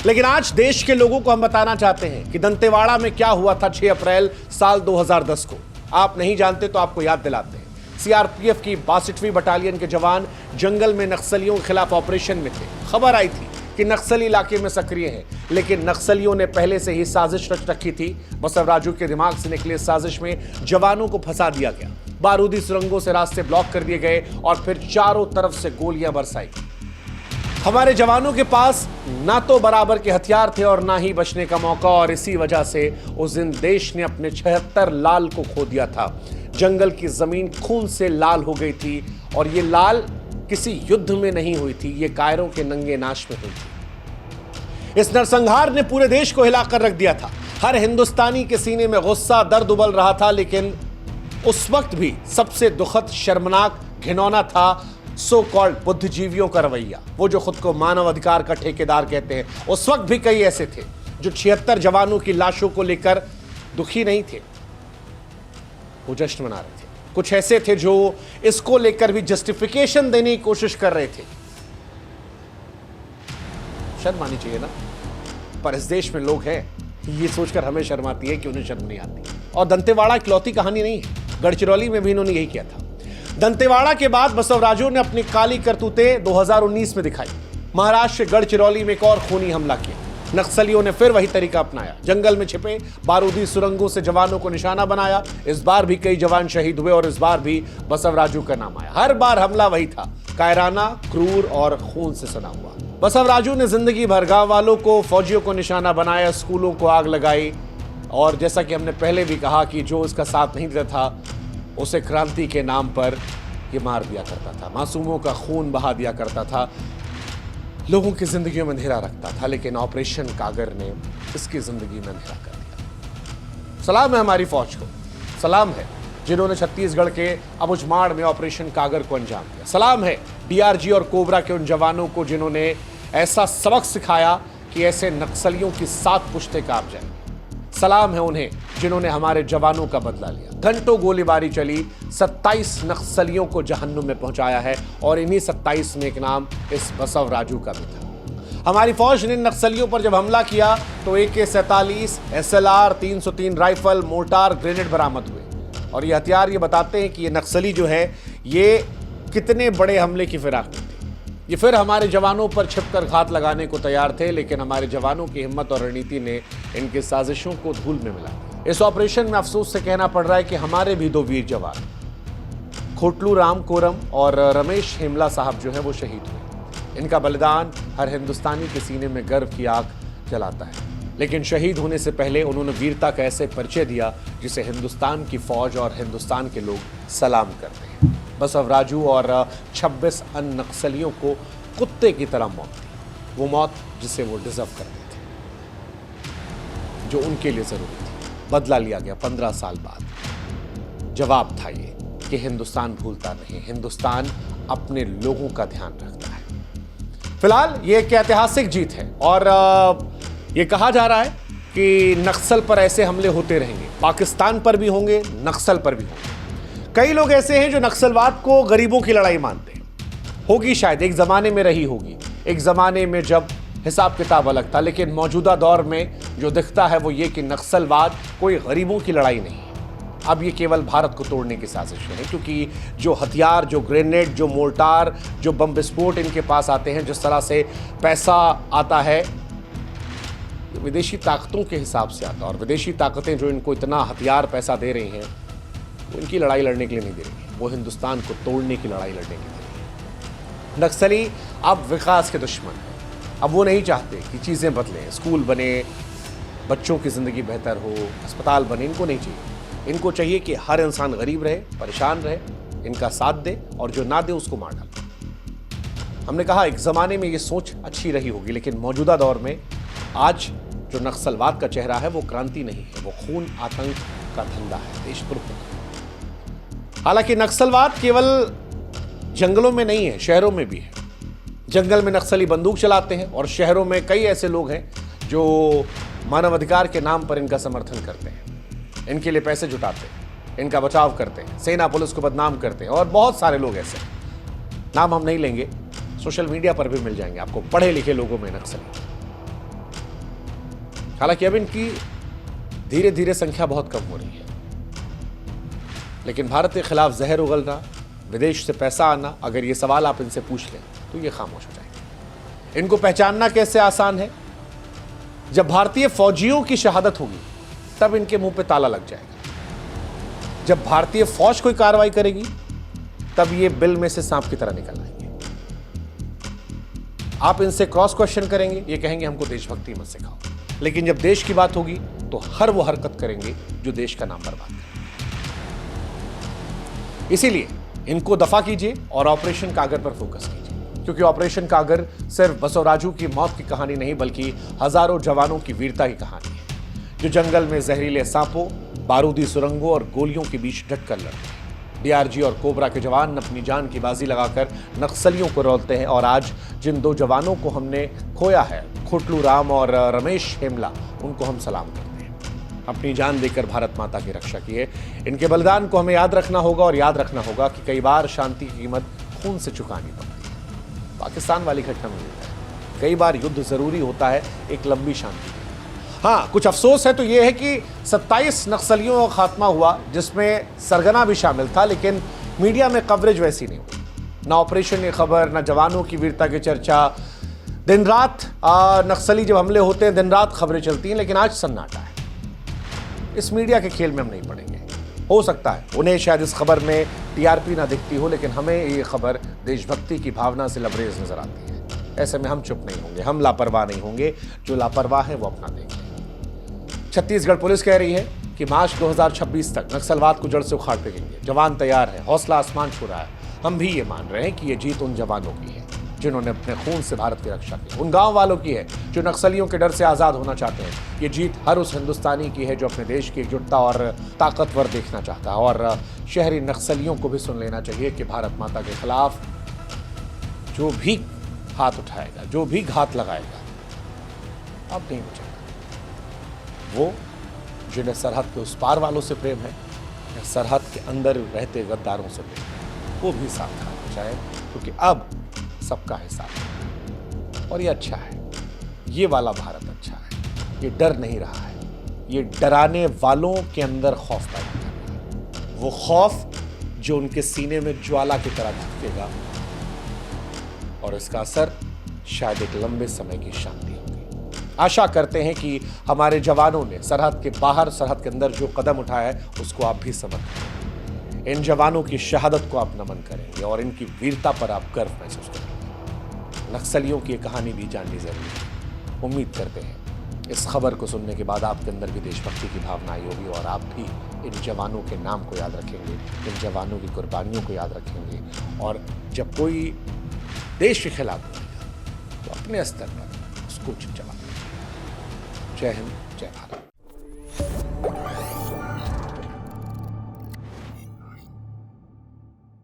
लेकिन आज देश के लोगों को हम बताना चाहते हैं कि दंतेवाड़ा में क्या हुआ था 6 अप्रैल साल 2010 को। आप नहीं जानते तो आपको याद दिलाते हैं। सीआरपीएफ की 62वीं बटालियन के जवान जंगल में नक्सलियों के खिलाफ ऑपरेशन में थे। खबर आई थी कि नक्सली इलाके में सक्रिय हैं, लेकिन नक्सलियों ने पहले से ही साजिश रच रखी थी। बसव राजू के दिमाग से निकले साजिश में जवानों को फंसा दिया गया। बारूदी सुरंगों से रास्ते ब्लॉक कर दिए गए और फिर चारों तरफ से गोलियां बरसाई। हमारे जवानों के पास ना तो बराबर के हथियार थे और ना ही बचने का मौका, और इसी वजह से उस दिन देश ने अपने 76 लाल को खो दिया था। जंगल की जमीन खून से लाल हो गई थी, और ये लाल किसी युद्ध में नहीं हुई थी, ये कायरों के नंगे नाच में हुई थी। इस नरसंहार ने पूरे देश को हिलाकर रख दिया था। हर हिंदुस्तानी के सीने में गुस्सा, दर्द उबल रहा था, लेकिन उस वक्त भी सबसे दुखद, शर्मनाक, घिनौना था सो कॉल्ड बुद्धिजीवियों का रवैया। वो जो खुद को मानव अधिकार का ठेकेदार कहते हैं। उस वक्त भी कई ऐसे थे जो 76 जवानों की लाशों को लेकर दुखी नहीं थे, वो जश्न मना रहे थे। कुछ ऐसे थे जो इसको लेकर भी जस्टिफिकेशन देने की कोशिश कर रहे थे। शर्म आनी चाहिए ना, पर इस देश में लोग हैं, ये सोचकर हमें शर्म आती है कि उन्हें शर्म नहीं आती। और दंतेवाड़ा इकलौती कहानी नहीं है, गढ़चिरौली में भी इन्होंने यही किया था। दंतेवाड़ा के बाद बसव राजू ने अपनी काली करतूतें 2019 में दिखाई। महाराष्ट्र के गढ़चिरौली में एक और खूनी हमला किया। नक्सलियों ने फिर वही तरीका अपनाया। जंगल में छिपे बारूदी सुरंगों से जवानों को निशाना बनाया। इस बार भी कई जवान शहीद हुए और इस बार भी बसव राजू का नाम आया। हर बार हमला वही था, कायराना, क्रूर और खून से सना हुआ। बसव राजू ने जिंदगी भर गांव वालों को, फौजियों को निशाना बनाया, स्कूलों को आग लगाई, और जैसा कि हमने पहले भी कहा कि जो इसका साथ नहीं देता था उसे क्रांति के नाम पर ये मार दिया करता था, मासूमों का खून बहा दिया करता था, लोगों की जिंदगियों में अंधेरा रखता था। लेकिन ऑपरेशन कागर ने इसकी जिंदगी में अंधेरा कर दिया। सलाम है हमारी फौज को, सलाम है जिन्होंने छत्तीसगढ़ के अबुझमाड़ में ऑपरेशन कागर को अंजाम दिया। सलाम है डीआरजी और कोबरा के उन जवानों को जिन्होंने ऐसा सबक सिखाया कि ऐसे नक्सलियों की 7 पुश्तें कांप जाएंगी। सलाम है उन्हें जिन्होंने हमारे जवानों का बदला लिया। घंटों गोलीबारी चली, 27 नक्सलियों को जहन्नुम में पहुंचाया है, और इन्हीं 27 में एक नाम इस बसव राजू का भी था। हमारी फौज ने नक्सलियों पर जब हमला किया तो AK-47, SLR, 303 rifle, mortar, grenade बरामद हुए। और ये हथियार ये बताते हैं कि ये नक्सली जो है ये कितने बड़े हमले की फिराक में थे। ये फिर हमारे जवानों पर छिपकर घात लगाने को तैयार थे, लेकिन हमारे जवानों की हिम्मत और रणनीति ने इनकी साजिशों को धूल में मिला। इस ऑपरेशन में अफसोस से कहना पड़ रहा है कि हमारे भी 2 वीर जवान, खोटलू राम कोरम और रमेश हेमला साहब जो है वो शहीद हुए। इनका बलिदान हर हिंदुस्तानी के सीने में गर्व की आग जलाता है। लेकिन शहीद होने से पहले उन्होंने वीरता का ऐसे परिचय दिया जिसे हिंदुस्तान की फौज और हिंदुस्तान के लोग सलाम करते हैं। बसव राजू और 26 अन्य नक्सलियों को कुत्ते की तरह मौत दी, वो मौत जिसे वो डिजर्व करते थे, जो उनके लिए जरूरी थी। बदला लिया गया 15 साल बाद। जवाब था ये कि हिंदुस्तान भूलता नहीं, हिंदुस्तान अपने लोगों का ध्यान रखता है। फिलहाल ये एक ऐतिहासिक जीत है, और ये कहा जा रहा है कि नक्सल पर ऐसे हमले होते रहेंगे, पाकिस्तान पर भी होंगे, नक्सल पर भी होंगे। कई लोग ऐसे हैं जो नक्सलवाद को गरीबों की लड़ाई मानते हैं। होगी शायद, एक जमाने में रही होगी, एक जमाने में जब हिसाब किताब अलग था, लेकिन मौजूदा दौर में जो दिखता है वो ये कि नक्सलवाद कोई गरीबों की लड़ाई नहीं है। अब ये केवल भारत को तोड़ने की साजिश है, क्योंकि जो हथियार, जो ग्रेनेड, जो मोर्टार, जो बम विस्फोट इनके पास आते हैं, जिस तरह से पैसा आता है, विदेशी ताकतों के हिसाब से आता है। और विदेशी ताकतें जो इनको इतना हथियार, पैसा दे रही हैं, वो इनकी लड़ाई लड़ने के लिए नहीं दे रही है, वो हिंदुस्तान को तोड़ने की लड़ाई लड़ने के लिए दे रही है। नक्सली अब विकास के दुश्मन हैं। अब वो नहीं चाहते कि चीज़ें बदलें, स्कूल बने, बच्चों की ज़िंदगी बेहतर हो, अस्पताल बने। इनको नहीं चाहिए। इनको चाहिए कि हर इंसान गरीब रहे, परेशान रहे, इनका साथ दे, और जो ना दे उसको मार डाले। हमने कहा एक ज़माने में ये सोच अच्छी रही होगी, लेकिन मौजूदा दौर में आज जो नक्सलवाद का चेहरा है वो क्रांति नहीं है, वो खून, आतंक का धंधा है, देशद्रोह का। हालांकि नक्सलवाद केवल जंगलों में नहीं है, शहरों में भी है। जंगल में नक्सली बंदूक चलाते हैं, और शहरों में कई ऐसे लोग हैं जो मानवाधिकार के नाम पर इनका समर्थन करते हैं, इनके लिए पैसे जुटाते हैं, इनका बचाव करते हैं, सेना पुलिस को बदनाम करते हैं। और बहुत सारे लोग ऐसे हैं, नाम हम नहीं लेंगे, सोशल मीडिया पर भी मिल जाएंगे आपको, पढ़े लिखे लोगों में नक्सली। हालांकि अब इनकी धीरे धीरे संख्या बहुत कम हो रही है, लेकिन भारत के खिलाफ जहर उगलना, विदेश से पैसा आना, अगर ये सवाल आप इनसे पूछ लें तो ये खामोश हो जाएंगे। इनको पहचानना कैसे आसान है? जब भारतीय फौजियों की शहादत होगी तब इनके मुंह पे ताला लग जाएगा। जब भारतीय फौज कोई कार्रवाई करेगी तब ये बिल में से सांप की तरह निकल आएंगे। आप इनसे क्रॉस क्वेश्चन करेंगे, ये कहेंगे हमको देशभक्ति मत सिखाओ, लेकिन जब देश की बात होगी तो हर वो हरकत करेंगे जो देश का नाम बर्बाद करे। इसीलिए इनको दफा कीजिए और ऑपरेशन कागर पर फोकस कीजिए, क्योंकि ऑपरेशन कागर सिर्फ बसवराजू की मौत की कहानी नहीं बल्कि हजारों जवानों की वीरता की कहानी है, जो जंगल में जहरीले सांपों, बारूदी सुरंगों और गोलियों के बीच डटकर लड़ते हैं। डीआरजी और कोबरा के जवान अपनी जान की बाजी लगाकर नक्सलियों को रोलते हैं, और आज जिन 2 जवानों को हमने खोया है, खोटलू राम और रमेश हेमला, उनको हम सलाम करते हैं। अपनी जान देकर भारत माता की रक्षा की है। इनके बलिदान को हमें याद रखना होगा, और याद रखना होगा कि कई बार शांति की कीमत खून से चुकानी पड़ती है। पाकिस्तान वाली घटना में होता है, कई बार युद्ध जरूरी होता है एक लंबी शांति। हाँ, कुछ अफसोस है तो यह है कि 27 नक्सलियों का खात्मा हुआ, जिसमें सरगना भी शामिल था, लेकिन मीडिया में कवरेज वैसी नहीं हुई। ना ऑपरेशन की खबर, ना जवानों की वीरता की चर्चा। दिन रात नक्सली जब हमले होते हैं दिन रात खबरें चलती हैं, लेकिन आज सन्नाटा है। इस मीडिया के खेल में हम नहीं पड़ेंगे। हो सकता है उन्हें शायद इस खबर में टीआरपी ना दिखती हो, लेकिन हमें ये खबर देशभक्ति की भावना से लबरेज नजर आती है। ऐसे में हम चुप नहीं होंगे, हम लापरवाह नहीं होंगे। जो लापरवाह है वो अपना देखें। छत्तीसगढ़ पुलिस कह रही है कि मार्च 2026 तक नक्सलवाद को जड़ से उखाड़ फेंकेंगे। जवान तैयार है, हौसला आसमान छू रहा है। हम भी ये मान रहे हैं कि ये जीत उन जवानों की है जिन्होंने अपने खून से भारत की रक्षा की, उन गांव वालों की है जो नक्सलियों के डर से आजाद होना चाहते हैं। ये जीत हर उस हिंदुस्तानी की है जो अपने देश की एकजुटता और ताकतवर देखना चाहता है। और शहरी नक्सलियों को भी सुन लेना चाहिए कि भारत माता के खिलाफ जो भी हाथ उठाएगा, जो भी घात लगाएगा, अब नहीं बचेगा। वो जिन्हें सरहद के उस पार वालों से प्रेम है या सरहद के अंदर रहते गद्दारों से प्रेम है, वो भी सावधान हो जाए, क्योंकि अब सबका हिसाब है। और ये अच्छा है, ये वाला भारत अच्छा है। ये डर नहीं रहा है, ये डराने वालों के अंदर खौफ पैदा कर रहा है। वो खौफ जो उनके सीने में ज्वाला की तरह धकेगा, और इसका असर शायद एक लंबे समय की शांति होगी। आशा करते हैं कि हमारे जवानों ने सरहद के बाहर, सरहद के अंदर जो कदम उठाया है उसको आप भी समझें। इन जवानों की शहादत को आप नमन करेंगे और इनकी वीरता पर आप गर्व महसूस करेंगे। नक्सलियों की कहानी भी जाननी जरूरी है। उम्मीद करते हैं इस खबर को सुनने के बाद आपके अंदर भी देशभक्ति की भावना आई होगी, और आप भी इन जवानों के नाम को याद रखेंगे, इन जवानों की कुर्बानियों को याद रखेंगे। और जब कोई देश के खिलाफ बोलेगा तो अपने स्तर पर उसको जवाब दें। जय हिंद, जय भारत।